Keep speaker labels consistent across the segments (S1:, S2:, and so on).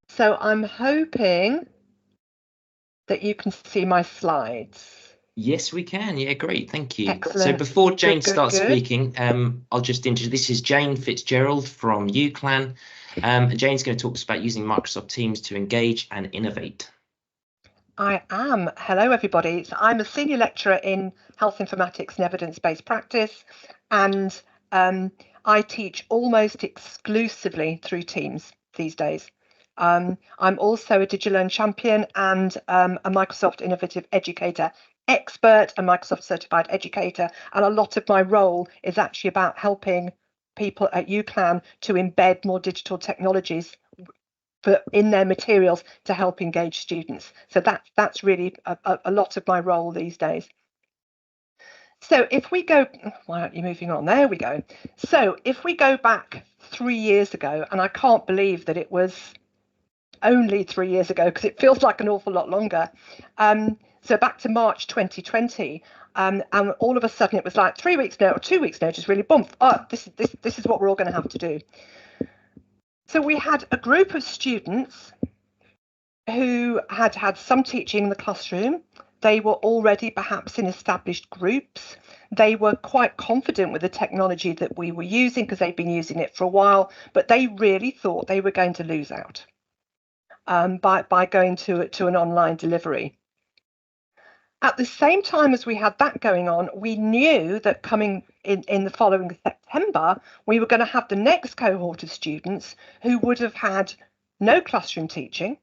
S1: So I'm hoping that you can see my slides.
S2: Yes, we can. Yeah, great. Thank you. So
S1: Excellent.
S2: before Jane
S1: Good, good,
S2: starts
S1: good.
S2: speaking, I'll just introduce, this is Jane Fitzgerald from UCLan. And Jane's going to talk to us about using Microsoft Teams to engage and innovate.
S1: I am. Hello, everybody. So I'm a senior lecturer in health informatics and evidence-based practice, and I teach almost exclusively through Teams these days. I'm also a DigiLearn champion and a Microsoft Innovative Educator expert, a Microsoft certified educator, and a lot of my role is actually about helping people at UCLan to embed more digital technologies in their materials to help engage students. So that's really a lot of my role these days. So if we go, why aren't you moving on? There we go. So if we go back 3 years ago, and I can't believe that it was only 3 years ago because it feels like an awful lot longer. So back to March 2020, and all of a sudden it was like 3 weeks notice, or 2 weeks notice, really, boom, oh, this is what we're all going to have to do. So we had a group of students who had had some teaching in the classroom. They were already perhaps in established groups. They were quite confident with the technology that we were using because they'd been using it for a while, but they really thought they were going to lose out by going to an online delivery. At the same time as we had that going on, we knew that coming in the following September, we were going to have the next cohort of students who would have had no classroom teaching.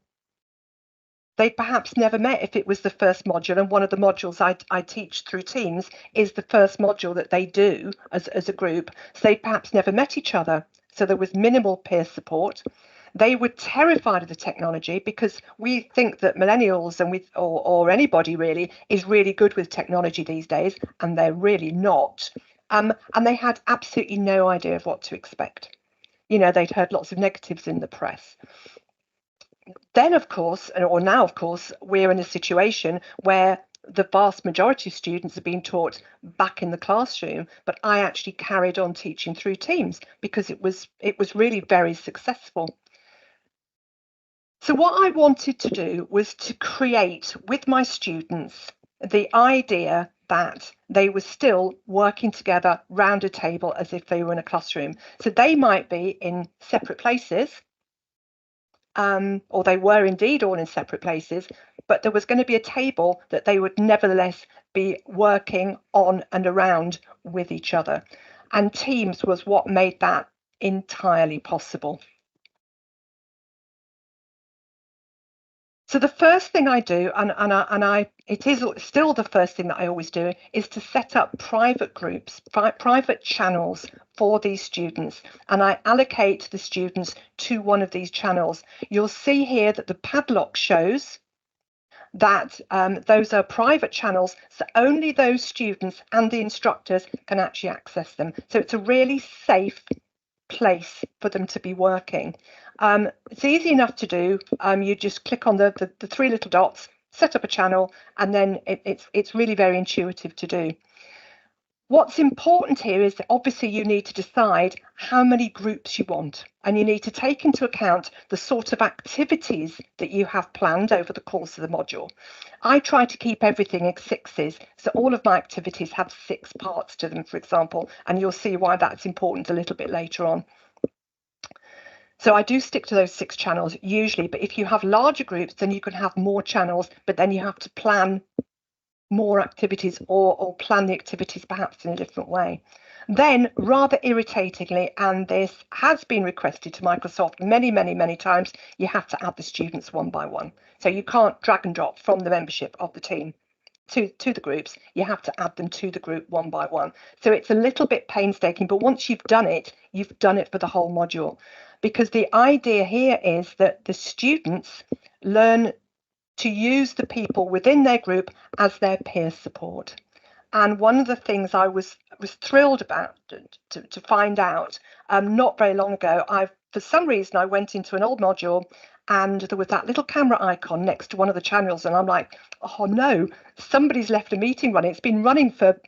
S1: They perhaps never met if it was the first module, and one of the modules I teach through Teams is the first module that they do as a group. So they perhaps never met each other. So there was minimal peer support. They were terrified of the technology because we think that millennials or anybody really is really good with technology these days, and they're really not. And they had absolutely no idea of what to expect. You know, they'd heard lots of negatives in the press. Then, of course, or now, of course, we're in a situation where the vast majority of students are being taught back in the classroom, but I actually carried on teaching through Teams because it was really very successful. So what I wanted to do was to create with my students the idea that they were still working together round a table as if they were in a classroom. So they might be in separate places, or they were indeed all in separate places, but there was going to be a table that they would nevertheless be working on and around with each other. And Teams was what made that entirely possible. So the first thing I do, it is still the first thing that I always do, is to set up private groups, private channels for these students, and I allocate the students to one of these channels. You'll see here that the padlock shows that those are private channels, so only those students and the instructors can actually access them. So it's a really safe place for them to be working. It's easy enough to do. You just click on the three little dots, set up a channel, and then it's really very intuitive to do. What's important here is that obviously you need to decide how many groups you want, and you need to take into account the sort of activities that you have planned over the course of the module. I try to keep everything in sixes, so all of my activities have 6 parts to them, for example, and you'll see why that's important a little bit later on. So I do stick to those 6 channels usually, but if you have larger groups, then you can have more channels, but then you have to plan more activities or plan the activities perhaps in a different way. Then, rather irritatingly, and this has been requested to Microsoft many times, you have to add the students one by one. So you can't drag and drop from the membership of the team to the groups. You have to add them to the group one by one. So it's a little bit painstaking, but once you've done it for the whole module. Because the idea here is that the students learn to use the people within their group as their peer support. And one of the things I was thrilled about to find out not very long ago, for some reason I went into an old module and there was that little camera icon next to one of the channels, and I'm like, oh no, somebody's left a meeting running. It's been running for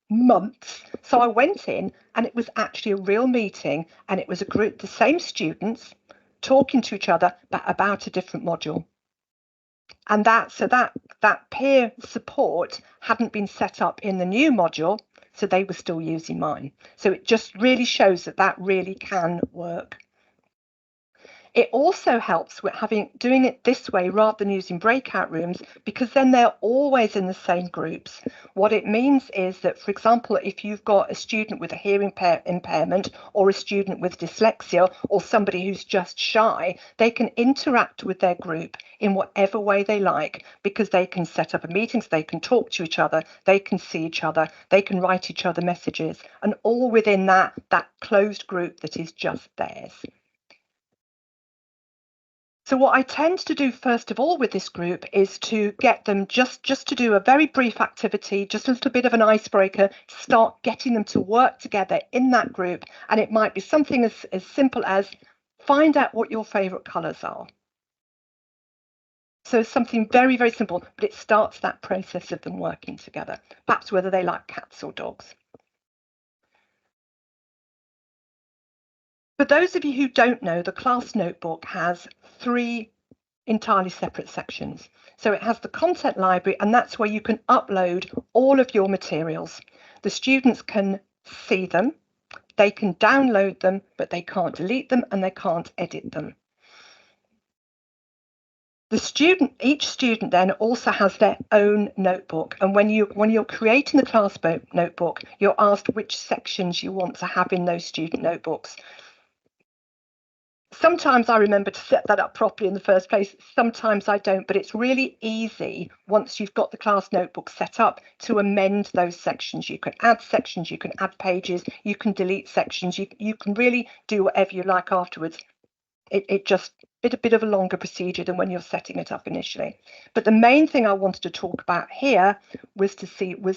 S1: months. So I went in and it was actually a real meeting, and it was a group, the same students, talking to each other about a different module. And that peer support hadn't been set up in the new module, so they were still using mine. So it just really shows that really can work. It also helps with doing it this way rather than using breakout rooms, because then they're always in the same groups. What it means is that, for example, if you've got a student with a hearing impairment or a student with dyslexia or somebody who's just shy, they can interact with their group in whatever way they like, because they can set up a meeting, so they can talk to each other, they can see each other, they can write each other messages, and all within that closed group that is just theirs. So what I tend to do first of all with this group is to get them just to do a very brief activity, just a little bit of an icebreaker, to start getting them to work together in that group. And it might be something as simple as find out what your favourite colours are. So something very, very simple, but it starts that process of them working together, perhaps whether they like cats or dogs. For those of you who don't know, the class notebook has 3 entirely separate sections. So it has the content library, and that's where you can upload all of your materials. The students can see them, they can download them, but they can't delete them and they can't edit them. Each student then also has their own notebook, and when you're creating the class notebook, you're asked which sections you want to have in those student notebooks. Sometimes I remember to set that up properly in the first place, sometimes I don't, but it's really easy once you've got the class notebook set up to amend those sections. You can add sections, you can add pages, you can delete sections, you can really do whatever you like afterwards. It just a bit of a longer procedure than when you're setting it up initially. But the main thing I wanted to talk about here was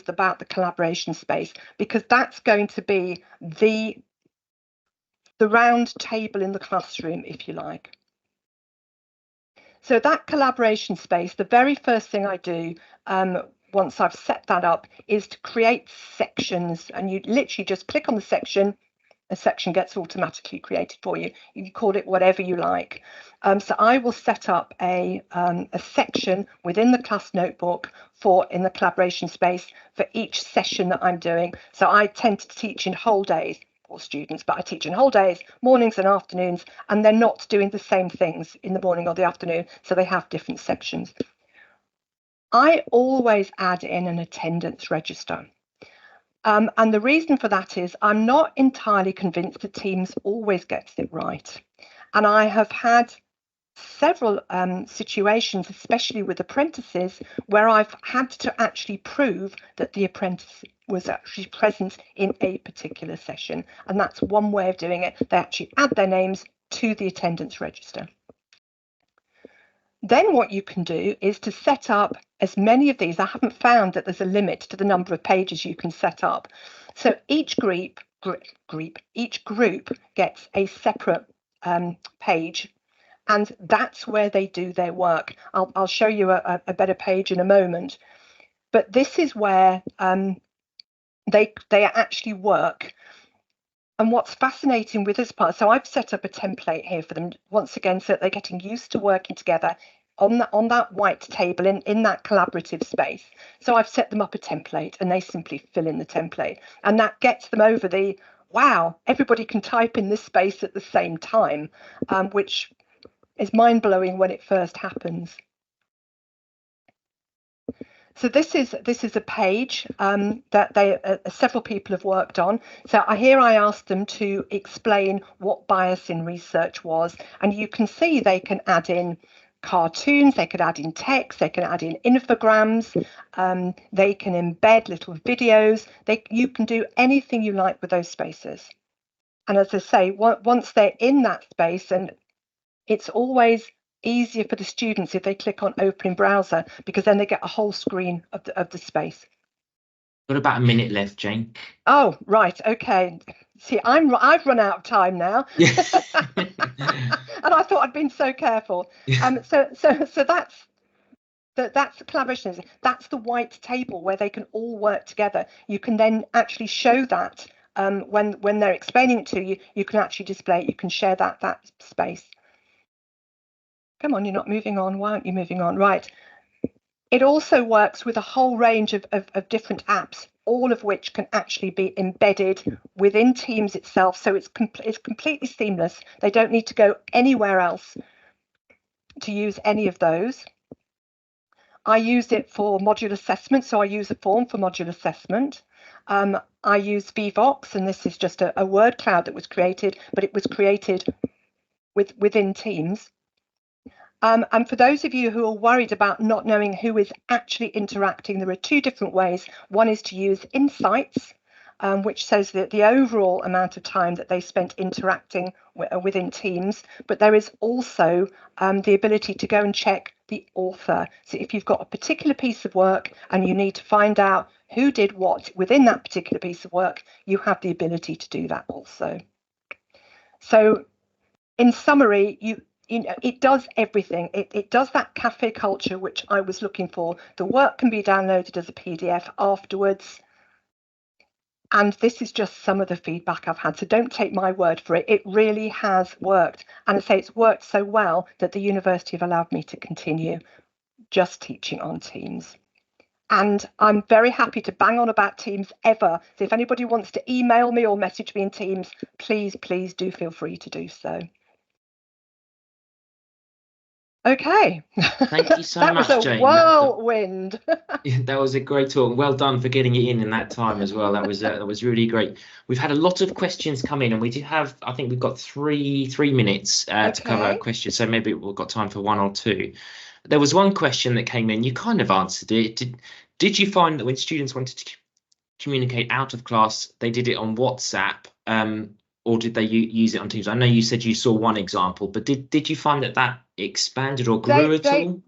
S1: about the collaboration space, because that's going to be the round table in the classroom, if you like. So that collaboration space, the very first thing I do once I've set that up is to create sections, and you literally just click on the section, a section gets automatically created for you. You can call it whatever you like. So I will set up a section within the class notebook in the collaboration space for each session that I'm doing. So I tend to teach in whole days for students, but I teach in whole days, mornings and afternoons, and they're not doing the same things in the morning or the afternoon, so they have different sections. I always add in an attendance register. And the reason for that is I'm not entirely convinced that Teams always gets it right. And I have had several situations, especially with apprentices, where I've had to actually prove that the apprentice was actually present in a particular session. And that's one way of doing it. They actually add their names to the attendance register. Then what you can do is to set up as many of these. I haven't found that there's a limit to the number of pages you can set up. So each group gets a separate page, and that's where they do their work. I'll show you a better page in a moment. But this is where they actually work. And what's fascinating with this part, so I've set up a template here for them, once again, so that they're getting used to working together on that white table in that collaborative space. So I've set them up a template, and they simply fill in the template. And that gets them over the, wow, everybody can type in this space at the same time, which is mind-blowing when it first happens. So this is a page that several people have worked on. So here I asked them to explain what bias in research was, and you can see they can add in cartoons, they could add in text, they can add in infograms, they can embed little videos. You can do anything you like with those spaces. And as I say, once they're in that space, and it's always easier for the students if they click on open in browser, because then they get a whole screen of the space.
S2: Got about a minute left, Jane.
S1: Oh, right. Okay. See, I've run out of time now. And I thought I'd been so careful. So that's the collaboration. That's the white table where they can all work together. You can then actually show that when they're explaining it to you. You can actually display it. You can share that space. Come on, you're not moving on. Why aren't you moving on? Right. It also works with a whole range of different apps, all of which can actually be embedded within Teams itself. So it's completely seamless. They don't need to go anywhere else to use any of those. I use it for module assessment, so I use a form for module assessment. I use Vvox, and this is just a word cloud that was created, but it was created within Teams. And for those of you who are worried about not knowing who is actually interacting, there are two different ways. One is to use Insights, which says that the overall amount of time that they spent interacting within Teams, but there is also the ability to go and check the author. So if you've got a particular piece of work and you need to find out who did what within that particular piece of work, you have the ability to do that also. So in summary, it does everything. It does that cafe culture, which I was looking for. The work can be downloaded as a PDF afterwards. And this is just some of the feedback I've had. So don't take my word for it. It really has worked. And I say it's worked so well that the university have allowed me to continue just teaching on Teams. And I'm very happy to bang on about Teams ever. So if anybody wants to email me or message me in Teams, please do feel free to do so. Okay.
S2: Thank you so
S1: that
S2: much,
S1: was a
S2: Jane.
S1: whirlwind.
S2: That was a great talk. Well done for getting it in that time as well. That was really great. We've had a lot of questions come in, and we do have, I think we've got three minutes to cover questions. So maybe we've got time for one or two. There was one question that came in. You kind of answered it. Did you find that when students wanted to communicate out of class, they did it on WhatsApp? Or did they use it on Teams? I know you said you saw one example, but did you find that expanded or grew at all?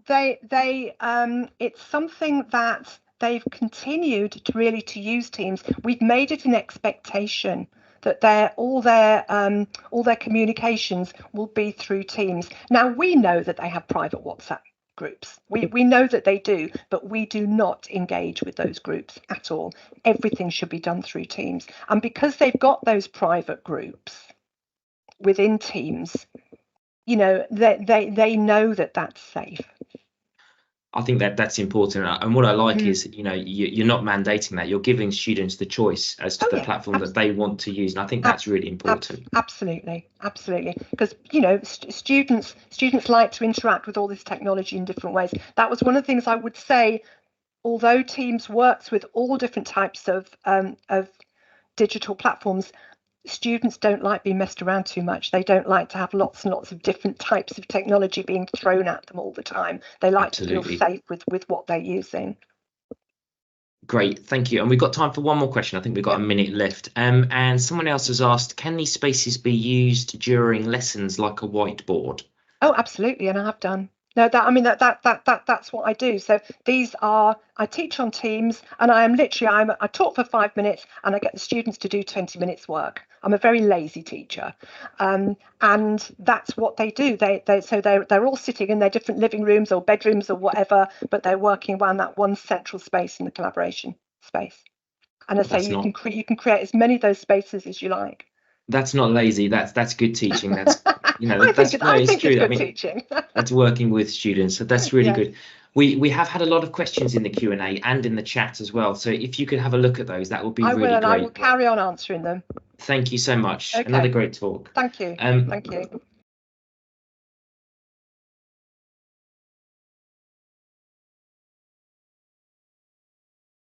S1: It's something that they've continued to use Teams. We've made it an expectation that all their communications will be through Teams. Now we know that they have private WhatsApp groups. We know that they do, but we do not engage with those groups at all. Everything should be done through Teams. And because they've got those private groups within Teams, you know, they know that that's safe.
S2: I think that's important, and what I like is, you know, you're not mandating that. You're giving students the choice as to the platform that they want to use, and I think that's really important.
S1: Absolutely, because you know, students like to interact with all this technology in different ways. That was one of the things I would say. Although Teams works with all different types of digital platforms, students don't like being messed around too much. They don't like to have lots and lots of different types of technology being thrown at them all the time. They like to feel safe with what they're using.
S2: Great, thank you. And we've got time for one more question. I think we've got a minute left. And someone else has asked, can these spaces be used during lessons like a whiteboard?
S1: Oh, absolutely, and I have done. No, that's what I do. So I teach on Teams, and I talk for 5 minutes, and I get the students to do 20 minutes work. I'm a very lazy teacher, and that's what they do. They're all sitting in their different living rooms or bedrooms or whatever, but they're working around that one central space in the collaboration space. And I say you can create as many of those spaces as you like.
S2: That's not lazy. That's good teaching. That's, you know,
S1: I think it's good teaching.
S2: That's working with students. So that's really good. We have had a lot of questions in the Q&A and in the chat as well. So if you could have a look at those, that would be really great.
S1: I will carry on answering them.
S2: Thank you so much. Okay. Another great talk.
S1: Thank you. Thank you.